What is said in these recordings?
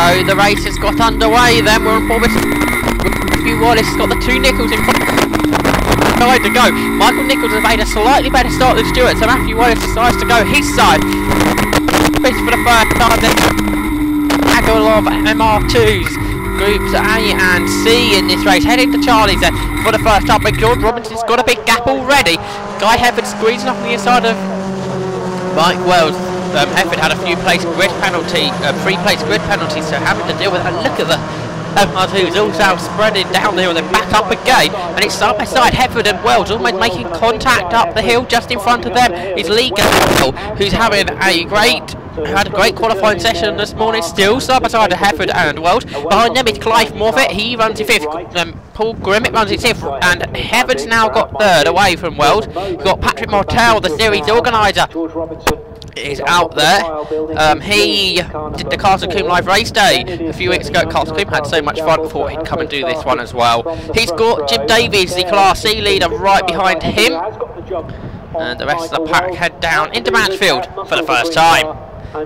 Oh, the race has got underway then. We're on board with Wallis has got the two Nicholls in front. To go. Michael Nicholls has made a slightly better start than Stuart, so Matthew Wallis decides to go his side. This for the first time then. Cadwell of MR2s, groups A and C in this race, heading to Charlie's then for the first time. But George Robinson's got a big gap already. Guy Hefford squeezing off the inside of Mike Wells. Hefford had a few free place grid penalties, so having to deal with. And look at the MR2's also spreading down there and then back up again, and it's side by side. Hefford and Wells almost making contact up the hill. Just in front of them is Lee Gale, who's having had a great qualifying session this morning. Still side by side to Hefford and Wells. Behind them is Clive Morfitt, he runs in fifth. Paul Grimmett runs in fifth, and Hefford's now got third away from Wells. You've got Patrick Martell, the series organiser, is out there. He did the Castle Combe Live race day a few weeks ago at Castle Combe, had so much fun, before he'd come and do this one as well. He's got Jim Davies, the Class C leader, right behind him, and the rest of the pack head down into Mansfield for the first time.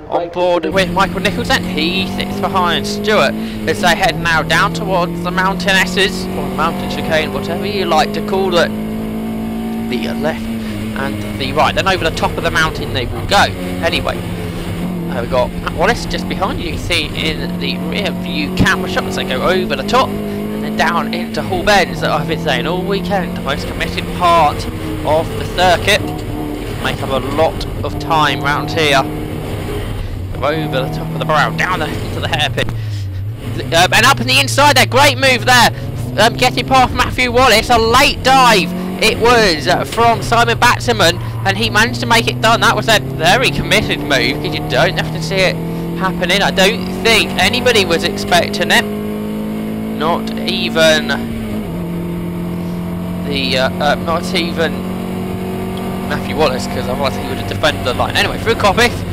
On board with Michael Nicholls, and he sits behind Stuart as they head now down towards the Mountainnesses, or the mountain chicane, whatever you like to call it. The left and the right, then over the top of the mountain they will go. Anyway, we've got Matt Wallis just behind you. You can see in the rear view camera shot as they go over the top and then down into Hall Bends, that I've been saying all weekend, the most committed part of the circuit. You can make up a lot of time round here. Go over the top of the barrel, down into the hairpin, and up in the inside there. Great move there, getting past Matthew Wallis. A late dive it was from Simon Batterman, and he managed to make it done. That was a very committed move, because you don't have to see it happening. I don't think anybody was expecting it, not even Matthew Wallis, because otherwise he would have defended the line. Anyway, through Coppice,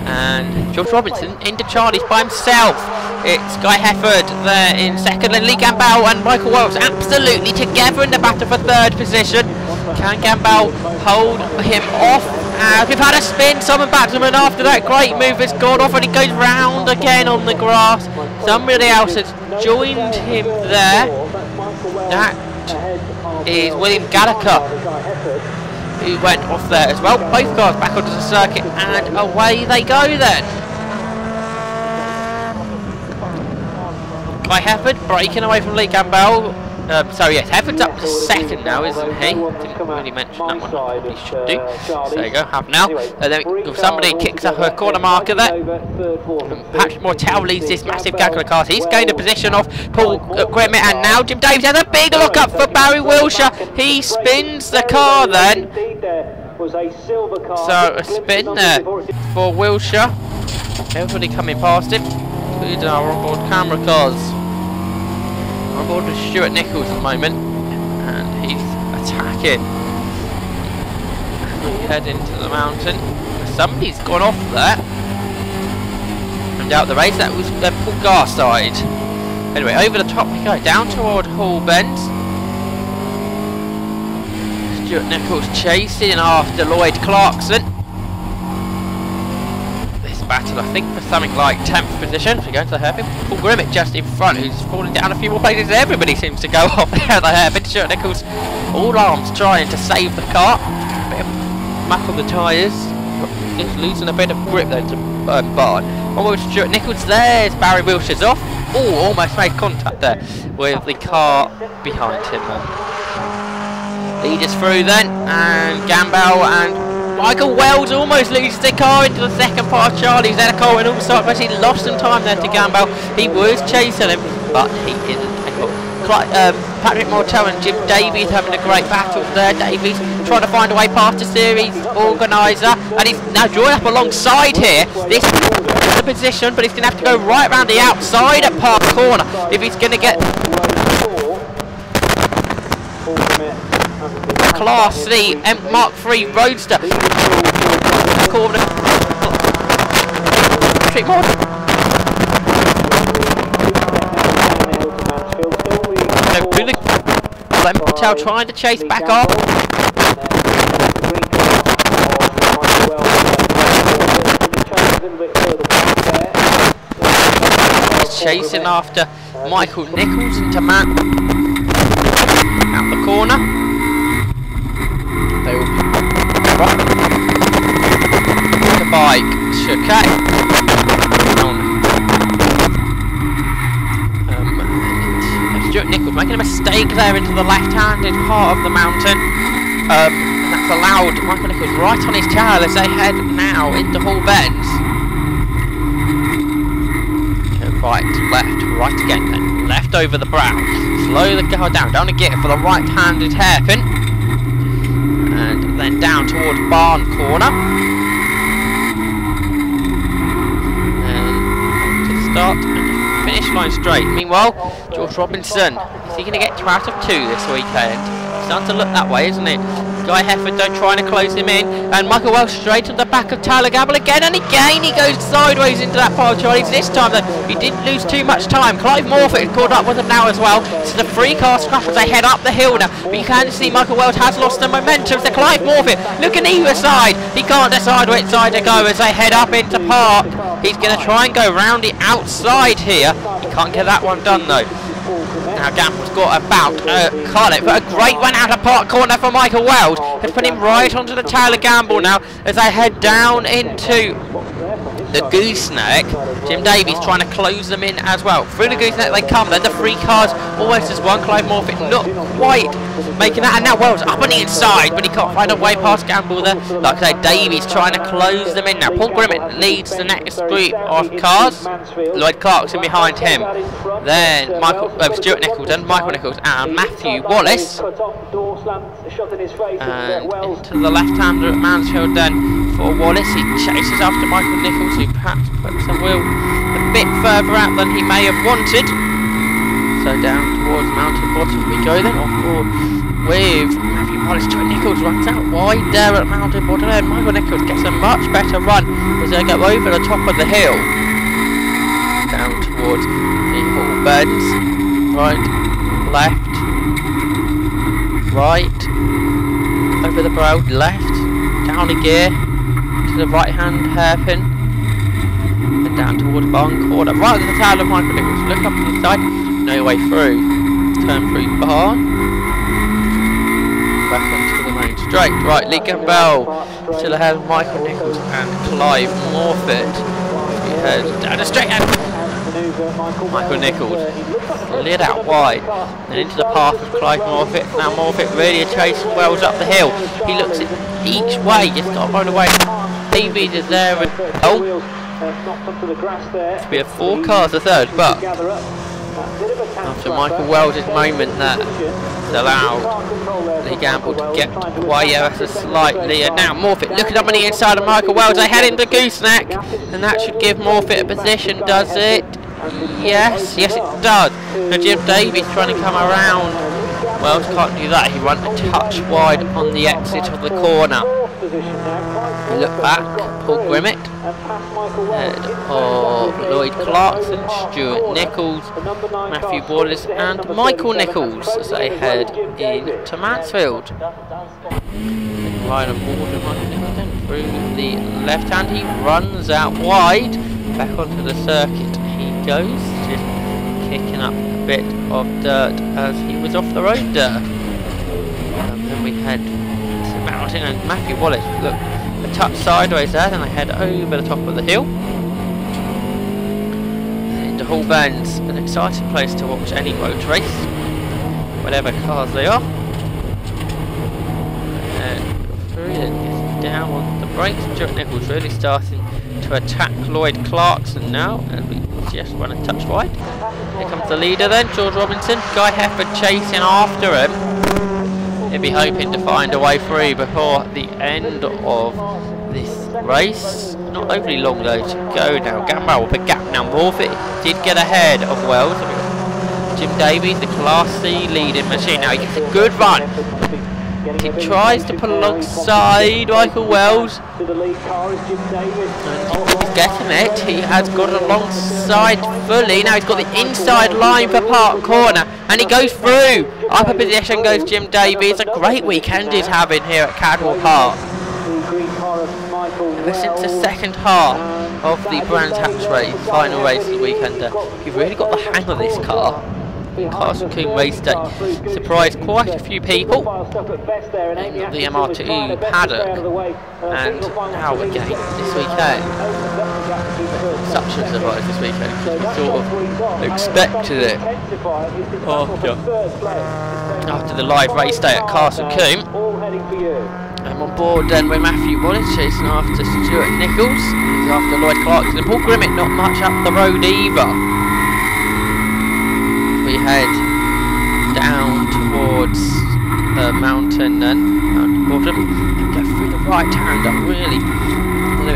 and George Robinson into Charlie's by himself. It's Guy Hefford there in second, and Lee Gambell and Michael Wells absolutely together in the battle for third position. Can Gambell hold him off? We've had a spin. Simon Batterman, after that great move, has gone off, and he goes round again on the grass. Somebody else has joined him there. That is William Gallagher, who went off there as well. Both cars back onto the circuit, and away they go then. By Hefford breaking away from Lee Gambell. So yes, Hefford's up to second now, isn't he? Didn't really mention that one. Probably should do. So there you go, have now. Then somebody kicks up a corner marker there. Patrick Martell leads this massive Gallagher car. He's gained a position off Paul Grimmett, and now Jim Davies has a big look up for Barry Wilshire. He spins the car then. So a spin there for Wilshire. Everybody coming past him. Including our onboard camera cars. On board with Stuart Nicholls at the moment, and he's attacking. We head into the mountain. Somebody's gone off there and out the race. That was Paul Garside. Anyway, over the top we go, down toward Hall Bends. Stuart Nicholls chasing after Lloyd Clarkson. Battle, I think, for something like 10th position. If we go into the hairpin, Paul Grimmett just in front, who's falling down a few more places. Everybody seems to go off there at the hairpin. Stuart Nicholls, all arms trying to save the car. Bit of muck on the tyres, just losing a bit of grip there to Barn. Almost Stuart Nicholls, there's Barry Wilshire's off. Oh, almost made contact there with the car behind him. Lead us through then, and Gambell and Michael Wells almost loses the car into the second part of Charlie's Echo, and also actually lost some time there to Gambell. He was chasing him, but he isn't. Patrick Martell and Jim Davies having a great battle there. Davies trying to find a way past the series organiser, and he's now joined up alongside here. This is the position, but he's going to have to go right round the outside at Park Corner if he's going to get Class C Mark III Roadster. Corner. Patel trying to chase back up. chasing after Michael Nicholls into out the corner. They will the bike, chicane. Stuart Nicholls making a mistake there into the left-handed part of the mountain. And that's allowed Michael Nicholls right on his tail as they head now into Hall Bends. Right, left, right again, then left over the brow. Slow the car down to gear for the right-handed hairpin. And then down towards Barn Corner. And to the start and finish line straight. Meanwhile, George Robinson, is he going to get 2 out of 2 this weekend? It's starting to look that way, isn't it? Guy Heffernan trying to close him in, and Michael Welsh straight on the back of Tyler Gamble again, and again he goes sideways into that pile of Charlies. This time though, he didn't lose too much time. Clive Morfitt caught up with him now as well. So the 3-car scrap as they head up the hill now, but you can see Michael Welsh has lost the momentum. So Clive Morfitt looking either side, he can't decide which side to go as they head up into Park. He's going to try and go round the outside here. He can't get that one done though. Now Gamble's got about Carlet, but a great one out of Park Corner for Michael Welsh. Has put him right onto the tail of Gamble now as they head down into the gooseneck. Jim Davies trying to close them in as well. Through the gooseneck they come, then the 3 cars almost as one. Clive Morfitt not quite making that, and now Wells up on the inside, but he can't find a way past Gamble there. Like I say, Davies trying to close them in now. Paul Grimmett leads the next group of cars. Lloyd Clarkson behind him. Then Stuart Nicholls and Michael Nicholls and Matthew Wallis. And into the left-hander at Mansfield then for Wallis. He chases after Michael Nicholls, who perhaps puts the wheel a bit further out than he may have wanted. So down towards Mountain Bottom we go then, off board with Matthew Wallis. Stuart Nicholls runs out wide there at Mountain Bottom, and Michael Nicholls gets a much better run as they go over the top of the hill. Down towards the Hall Bends. Right, left, right, over the brow, left, down a gear, to the right hand hairpin, and down towards Barn Corner, right at the tail of Michael Nicholls. Look up to the side, no way through, turn through Barn, back onto the main straight. Right, Lee Campbell still ahead of Michael Nicholls and Clive Morfitt. He heads down the straight and Michael Nicholls led out wide and into the path of Clive Morfitt. Now Morfitt really chasing Wells up the hill. He looks at each way, just got run away. Davies is there and to be a 4 cars a third, but after Michael Wells' moment that allowed Lee Gamble to get away ever so slightly, and now Morfitt looking up on the inside of Michael Wells. They head into Gooseneck, and that should give Morfitt a position, does it? Yes, yes it does. Now Jim Davies trying to come around. Wells can't do that, he runs a touch wide on the exit of the corner. We look back, Paul Grimmett, head of Lloyd Clarkson, Stuart Nicholls, Matthew Wallis and Michael Nicholls as they head into Mansfield. Right on board with Michael Nicholls then through the left hand, he runs out wide, back onto the circuit he goes, just kicking up a bit of dirt as he was off the road dirt. Then we head to Mountain and Matthew Wallis, look, a touch sideways there, then they head over the top of the hill. Into Hall Bends, an exciting place to watch any road race, whatever cars they are. And through then getting down on the brakes. Stuart Nicholls really starting to attack Lloyd Clarkson now, and we just run a touch wide. Here comes the leader then, George Robinson. Guy Heffernan chasing after him. He'll be hoping to find a way through before the end of this race. Not overly long though to go now. Gamble with a gap now. Morfitt did get ahead of Wells. Jim Davies, the Class C leading machine. Now he gets a good run. He tries to pull alongside Michael Wells. And he's getting it. He has got alongside fully. Now he's got the inside line for Park Corner. And he goes through. Upper position goes Jim Davies. A great weekend he's having here at Cadwell Park. Ever since the second half of the Brands Hatch race, final race of the weekend, he really got the hang of this car. Castle Coombe race day surprised quite a few people in the MR2 paddock, and now again this weekend. Such a surprise this weekend, because we sort of expected it after the live race day at Castle Coombe. I'm on board then with Matthew Wallis chasing after Stuart Nicholls. He's after Lloyd Clarkson and Paul Grimmett, not much up the road either. We head down towards the mountain then, mountain bottom, and go through the right hand up really.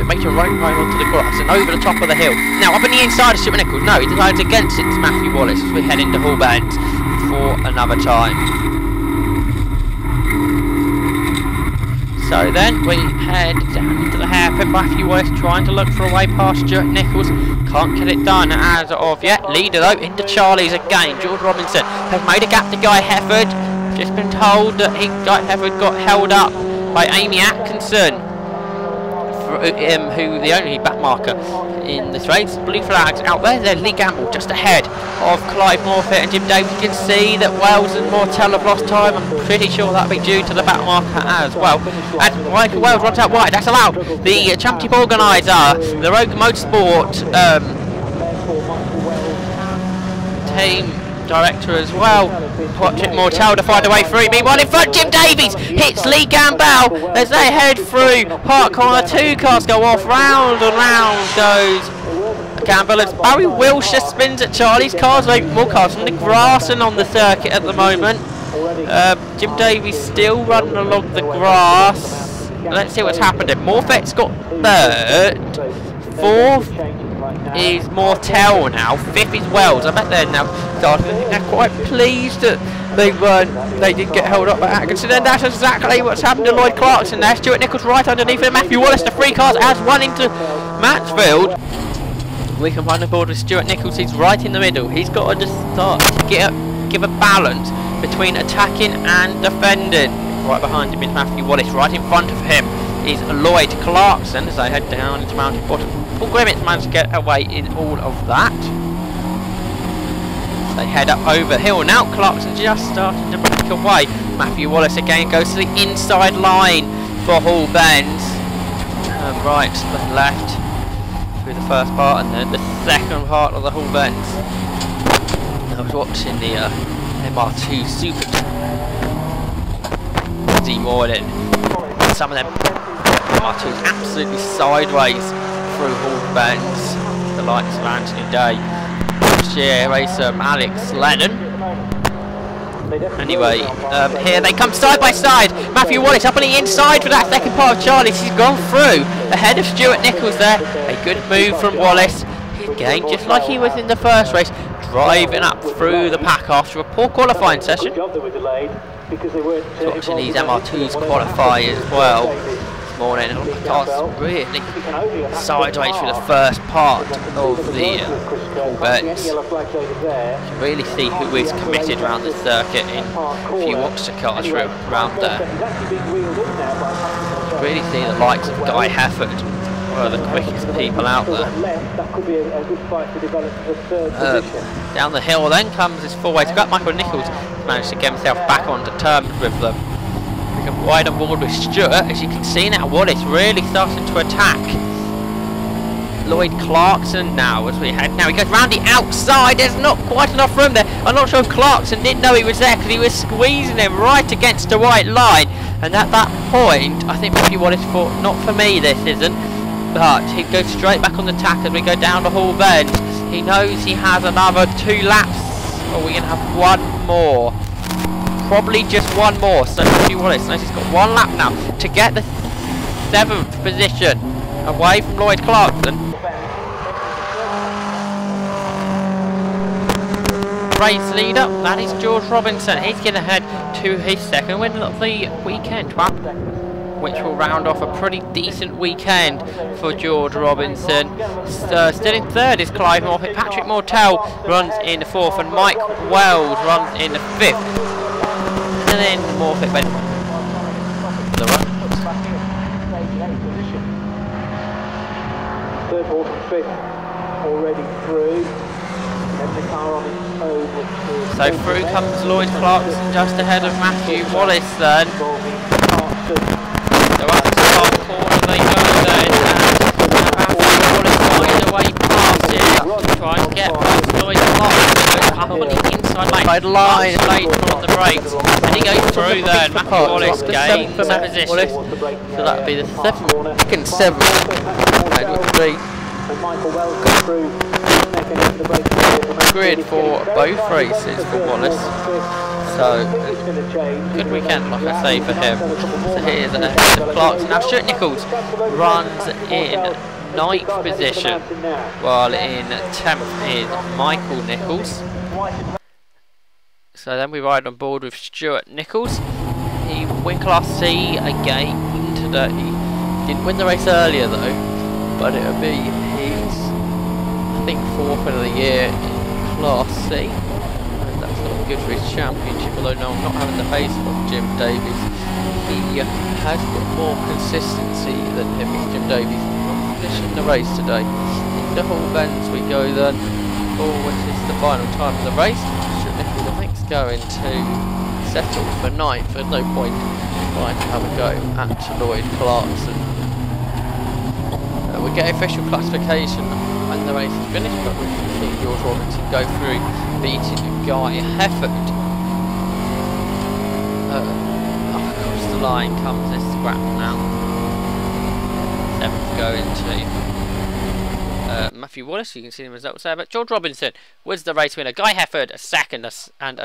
Make your right onto the grass and over the top of the hill. Now up on the inside of Stuart Nicholls. No, he decides against it. It's Matthew Wallis as we head into Hall Bend for another time. So then we head down into the hairpin. Matthew Wallis trying to look for a way past Stuart Nicholls. Can't get it done as of yet. Leader though into Charlie's again. George Robinson has made a gap to Guy Hefford. Just been told that Guy Hefford got held up by Amy Atkinson, who the only backmarker in this race. Blue flags out there. There's Lee Gamble just ahead of Clive Morfitt and Jim Davis. You can see that Wells and Mortel have lost time. I'm pretty sure that'll be due to the backmarker as well. And Michael Wells runs out wide. That's allowed. The championship organiser, the Rogue Motorsport team director as well, Patrick Mortel to find a way through. Meanwhile in front, Jim Davies hits Lee Gamble as they head through Park Corner. Two cars go off, round and round goes Gamble as Barry Wilshire spins at Charlie's. Cars make more cars on the grass and on the circuit at the moment. Jim Davies still running along the grass. Let's see what's happened. Morfitt's got third. Fourth is Mortel now. Fifth is Wells. I bet they're now starting. I think they're quite pleased that they did get held up by Atkinson, and that's exactly what's happened to Lloyd Clarkson there. Stuart Nicholls right underneath him. Matthew Wallis, the three cars, has one into Mansfield. We can find the board with Stuart Nicholls. He's right in the middle. He's got to just start to give a balance between attacking and defending. Right behind him is Matthew Wallis. Right in front of him is Lloyd Clarkson as they head down into Mountain Bottom. Paul Grimmett managed to get away in all of that. They head up over the hill now. Clarkson just starting to break away. Matthew Wallis again goes to the inside line for Hall Bend. Right, then left through the first part and then the second part of the Hall Bend. I was watching the MR2 Super morning. Some of them MR2s absolutely sideways through Hall Bend. The likes of Anthony Day, Sheer Racer, Alex Lennon. Anyway, here they come side by side. Matthew Wallis up on the inside for that second part of Charlie's. He's gone through ahead of Stuart Nicholls there. A good move from Wallis. Again, just like he was in the first race, driving up through the pack after a poor qualifying session. Watching these MR2s qualify as well this morning. The cars really sideways through the first part of the Hall Bend. You can really see who is committed around the circuit in if you watch the cars around there. You can really see the likes of Guy Hefford, one of the quickest people out there. Down the hill then comes his four-way to go. Michael Nicholls managed to get himself back onto terms with them. We can wide on board with Stuart. As you can see now, Wallis really starting to attack Lloyd Clarkson now as we head. Now he goes round the outside. There's not quite enough room there. I'm not sure if Clarkson didn't know he was there because he was squeezing him right against the white line. And at that point, I think maybe Wallis thought, not for me this isn't. But he goes straight back on the tack as we go down the Hall Bend. He knows he has another 2 laps. Or we're going to have one more. Probably just one more. So Matthew Wallis knows he's got 1 lap now to get the 7th position away from Lloyd Clarkson. Race leader, that is George Robinson. He's going to head to his second win of the weekend, which will round off a pretty decent weekend for George Robinson. Still in third is Clive Morfitt. Patrick Mortel runs in the 4th and Mike Wells runs in the 5th. And then Morfitt went for the run. Third, fourth and fifth already through. Then the car on its own, which is... So through comes Lloyd Clarkson just ahead of Matthew Wallis then. So up to the half corner they go then, and Matthew Wallis finds a way past it, trying to get past Lloyd Clarkson up on the inside line, on the brakes, and he goes through then. Matthew Wallis gains a position, so that would be the second and seventh, and it would be grid for both races for Wallis. So good weekend, like I say, for him. So here's Clarkson. Now Stuart Nicholls runs in 9th position, while in 10th is Michael Nicholls. So then we ride on board with Stuart Nicholls. He won Class C again today. He didn't win the race earlier though, but it'll be his, I think, 4th of the year in Class C. And that's not good for his championship, although no, I'm not having the pace of Jim Davies. He has got more consistency than him. Jim Davies not finishing the race today. Into Hall Bends we go then, which is the final time of the race. Stuart Nicholls, I think, is going to settle for 9th. There's no point trying to have a go at Lloyd Clarkson. We get official classification when the race is finished, but we can see George Robinson go through, beating Guy Hefford. Across the line comes this scrap now. 7th going to Matthew Wallis. You can see the results there, but George Robinson was the race winner. Guy Hefford a second, and a